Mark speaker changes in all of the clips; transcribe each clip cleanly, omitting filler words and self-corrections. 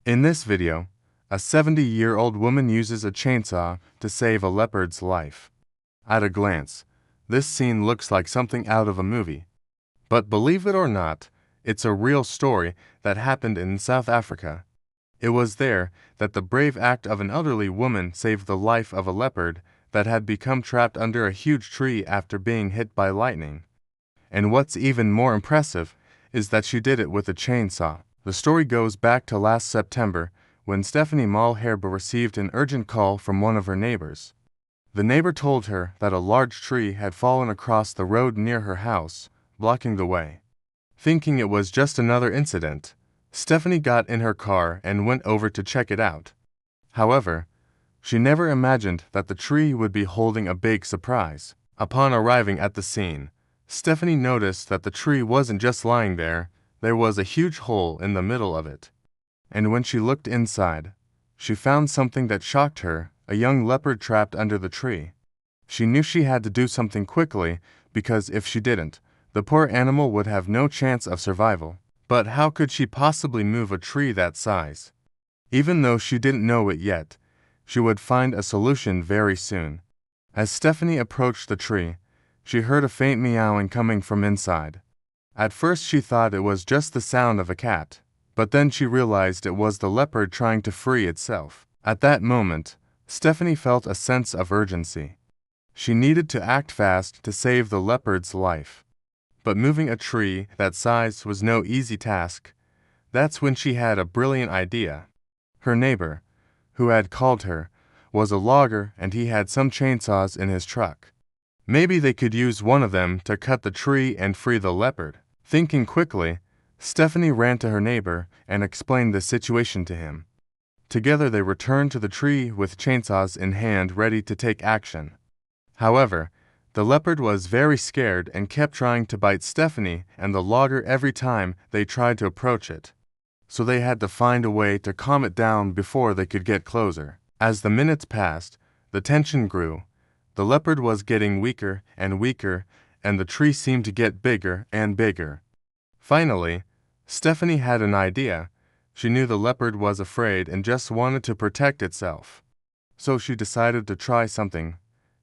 Speaker 1: In this video, a 70-year-old woman uses a chainsaw to save a leopard's life. At a glance, this scene looks like something out of a movie. But believe it or not, it's a real story that happened in South Africa. It was there that the brave act of an elderly woman saved the life of a leopard that had become trapped under a huge tree after being hit by lightning. And what's even more impressive is that she did it with a chainsaw. The story goes back to last September when Stephanie Malherbe received an urgent call from one of her neighbors. The neighbor told her that a large tree had fallen across the road near her house, blocking the way. Thinking it was just another incident, Stephanie got in her car and went over to check it out. However, she never imagined that the tree would be holding a big surprise. Upon arriving at the scene, Stephanie noticed that the tree wasn't just lying there was a huge hole in the middle of it. And when she looked inside, she found something that shocked her, a young leopard trapped under the tree. She knew she had to do something quickly because if she didn't, the poor animal would have no chance of survival. But how could she possibly move a tree that size? Even though she didn't know it yet, she would find a solution very soon. As Stephanie approached the tree, she heard a faint meowing coming from inside. At first she thought it was just the sound of a cat, but then she realized it was the leopard trying to free itself. At that moment, Stephanie felt a sense of urgency. She needed to act fast to save the leopard's life. But moving a tree that size was no easy task. That's when she had a brilliant idea. Her neighbor, who had called her, was a logger and he had some chainsaws in his truck. Maybe they could use one of them to cut the tree and free the leopard. Thinking quickly, Stephanie ran to her neighbor and explained the situation to him. Together they returned to the tree with chainsaws in hand ready to take action. However, the leopard was very scared and kept trying to bite Stephanie and the logger every time they tried to approach it. So they had to find a way to calm it down before they could get closer. As the minutes passed, the tension grew. The leopard was getting weaker and weaker, and the tree seemed to get bigger and bigger. Finally, Stephanie had an idea. She knew the leopard was afraid and just wanted to protect itself. So she decided to try something.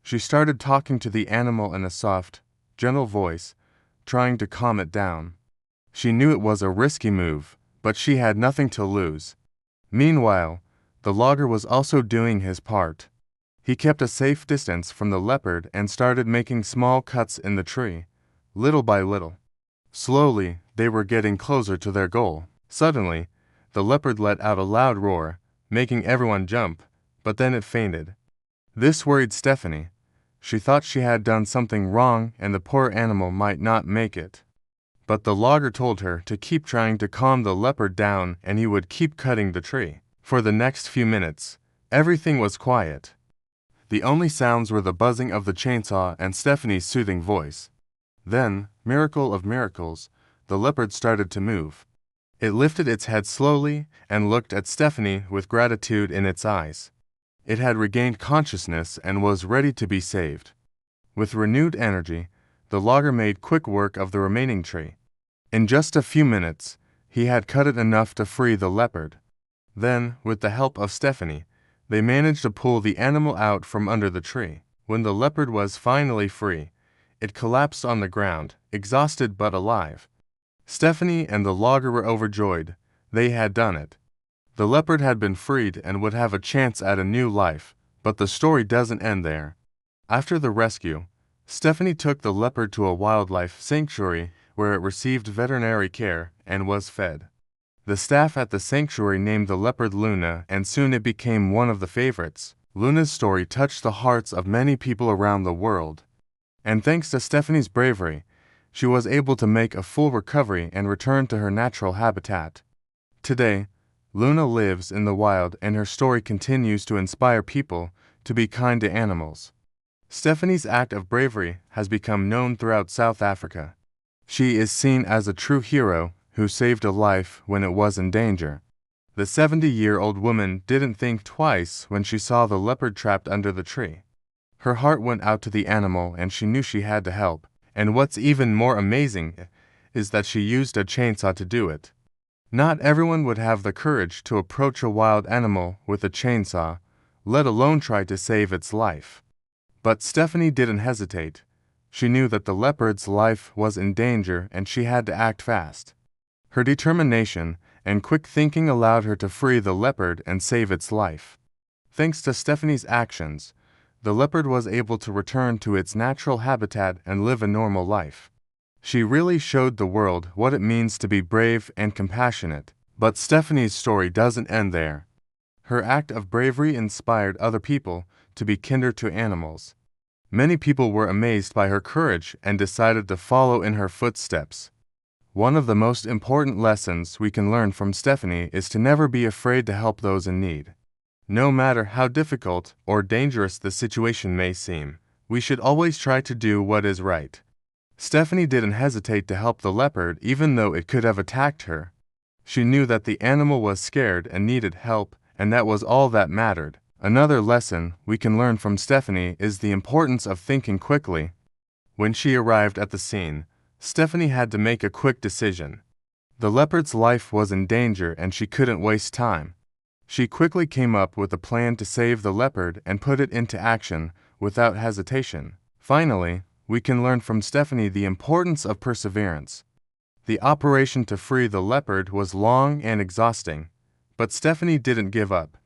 Speaker 1: She started talking to the animal in a soft, gentle voice, trying to calm it down. She knew it was a risky move, but she had nothing to lose. Meanwhile, the logger was also doing his part. He kept a safe distance from the leopard and started making small cuts in the tree, little by little. Slowly, they were getting closer to their goal. Suddenly, the leopard let out a loud roar, making everyone jump, but then it fainted. This worried Stephanie. She thought she had done something wrong and the poor animal might not make it. But the logger told her to keep trying to calm the leopard down and he would keep cutting the tree. For the next few minutes, everything was quiet. The only sounds were the buzzing of the chainsaw and Stephanie's soothing voice. Then, miracle of miracles, the leopard started to move. It lifted its head slowly and looked at Stephanie with gratitude in its eyes. It had regained consciousness and was ready to be saved. With renewed energy, the logger made quick work of the remaining tree. In just a few minutes, he had cut it enough to free the leopard. Then, with the help of Stephanie, they managed to pull the animal out from under the tree. When the leopard was finally free, it collapsed on the ground, exhausted but alive. Stephanie and the logger were overjoyed. They had done it. The leopard had been freed and would have a chance at a new life, but the story doesn't end there. After the rescue, Stephanie took the leopard to a wildlife sanctuary where it received veterinary care and was fed. The staff at the sanctuary named the leopard Luna, and soon it became one of the favorites. Luna's story touched the hearts of many people around the world. And thanks to Stephanie's bravery, she was able to make a full recovery and return to her natural habitat. Today, Luna lives in the wild and her story continues to inspire people to be kind to animals. Stephanie's act of bravery has become known throughout South Africa. She is seen as a true hero who saved a life when it was in danger. The 70-year-old woman didn't think twice when she saw the leopard trapped under the tree. Her heart went out to the animal and she knew she had to help. And what's even more amazing is that she used a chainsaw to do it. Not everyone would have the courage to approach a wild animal with a chainsaw, let alone try to save its life. But Stephanie didn't hesitate. She knew that the leopard's life was in danger and she had to act fast. Her determination and quick thinking allowed her to free the leopard and save its life. Thanks to Stephanie's actions, the leopard was able to return to its natural habitat and live a normal life. She really showed the world what it means to be brave and compassionate. But Stephanie's story doesn't end there. Her act of bravery inspired other people to be kinder to animals. Many people were amazed by her courage and decided to follow in her footsteps. One of the most important lessons we can learn from Stephanie is to never be afraid to help those in need. No matter how difficult or dangerous the situation may seem, we should always try to do what is right. Stephanie didn't hesitate to help the leopard even though it could have attacked her. She knew that the animal was scared and needed help, and that was all that mattered. Another lesson we can learn from Stephanie is the importance of thinking quickly. When she arrived at the scene, Stephanie had to make a quick decision. The leopard's life was in danger and she couldn't waste time. She quickly came up with a plan to save the leopard and put it into action without hesitation. Finally, we can learn from Stephanie the importance of perseverance. The operation to free the leopard was long and exhausting, but Stephanie didn't give up.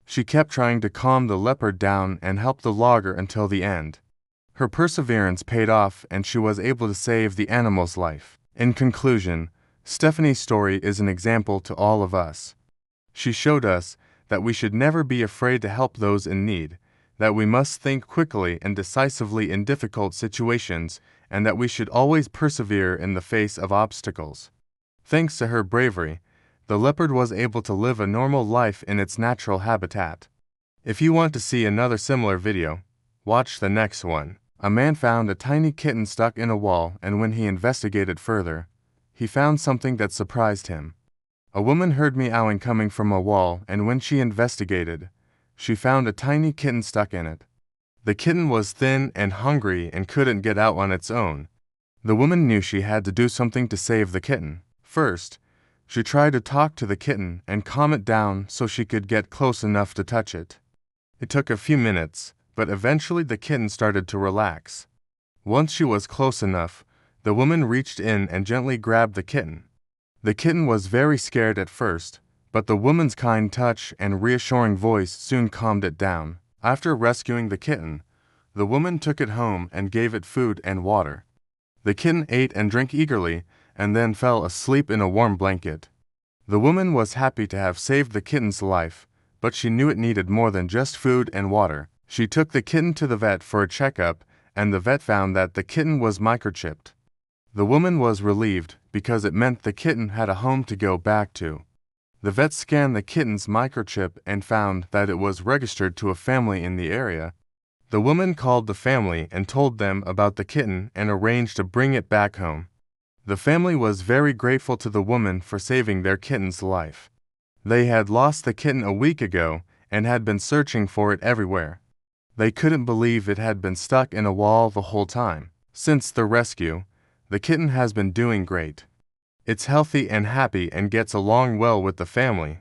Speaker 1: She kept trying to calm the leopard down and help the logger until the end. Her perseverance paid off and she was able to save the animal's life. In conclusion, Stephanie's story is an example to all of us. She showed us that we should never be afraid to help those in need, that we must think quickly and decisively in difficult situations, and that we should always persevere in the face of obstacles. Thanks to her bravery, the leopard was able to live a normal life in its natural habitat. If you want to see another similar video, watch the next one. A man found a tiny kitten stuck in a wall, and when he investigated further, he found something that surprised him. A woman heard meowing coming from a wall, and when she investigated, she found a tiny kitten stuck in it. The kitten was thin and hungry and couldn't get out on its own. The woman knew she had to do something to save the kitten. First, she tried to talk to the kitten and calm it down so she could get close enough to touch it. It took a few minutes, but eventually the kitten started to relax. Once she was close enough, the woman reached in and gently grabbed the kitten. The kitten was very scared at first, but the woman's kind touch and reassuring voice soon calmed it down. After rescuing the kitten, the woman took it home and gave it food and water. The kitten ate and drank eagerly, and then fell asleep in a warm blanket. The woman was happy to have saved the kitten's life, but she knew it needed more than just food and water. She took the kitten to the vet for a checkup, and the vet found that the kitten was microchipped. The woman was relieved because it meant the kitten had a home to go back to. The vet scanned the kitten's microchip and found that it was registered to a family in the area. The woman called the family and told them about the kitten and arranged to bring it back home. The family was very grateful to the woman for saving their kitten's life. They had lost the kitten a week ago and had been searching for it everywhere. They couldn't believe it had been stuck in a wall the whole time. Since the rescue, the kitten has been doing great. It's healthy and happy and gets along well with the family.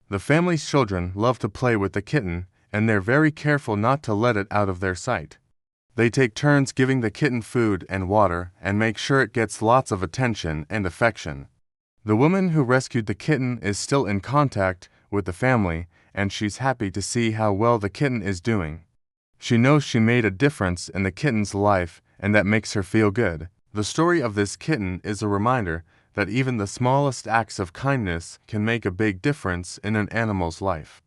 Speaker 1: The family's children love to play with the kitten, and they're very careful not to let it out of their sight. They take turns giving the kitten food and water and make sure it gets lots of attention and affection. The woman who rescued the kitten is still in contact with the family, and she's happy to see how well the kitten is doing. She knows she made a difference in the kitten's life, and that makes her feel good. The story of this kitten is a reminder that even the smallest acts of kindness can make a big difference in an animal's life.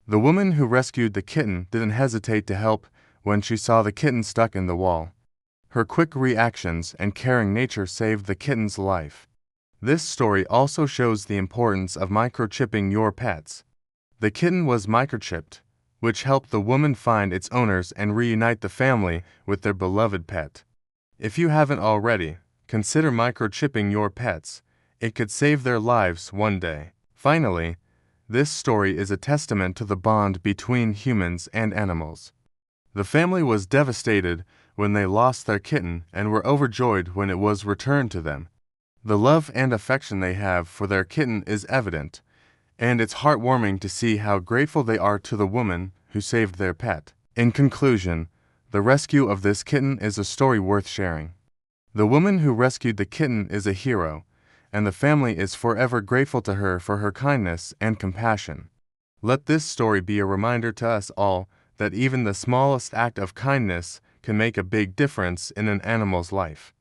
Speaker 1: The woman who rescued the kitten didn't hesitate to help when she saw the kitten stuck in the wall. Her quick reactions and caring nature saved the kitten's life. This story also shows the importance of microchipping your pets. The kitten was microchipped, which helped the woman find its owners and reunite the family with their beloved pet. If you haven't already, consider microchipping your pets. It could save their lives one day. Finally, this story is a testament to the bond between humans and animals. The family was devastated when they lost their kitten and were overjoyed when it was returned to them. The love and affection they have for their kitten is evident, and it's heartwarming to see how grateful they are to the woman who saved their pet. In conclusion, the rescue of this kitten is a story worth sharing. The woman who rescued the kitten is a hero, and the family is forever grateful to her for her kindness and compassion. Let this story be a reminder to us all that even the smallest act of kindness can make a big difference in an animal's life.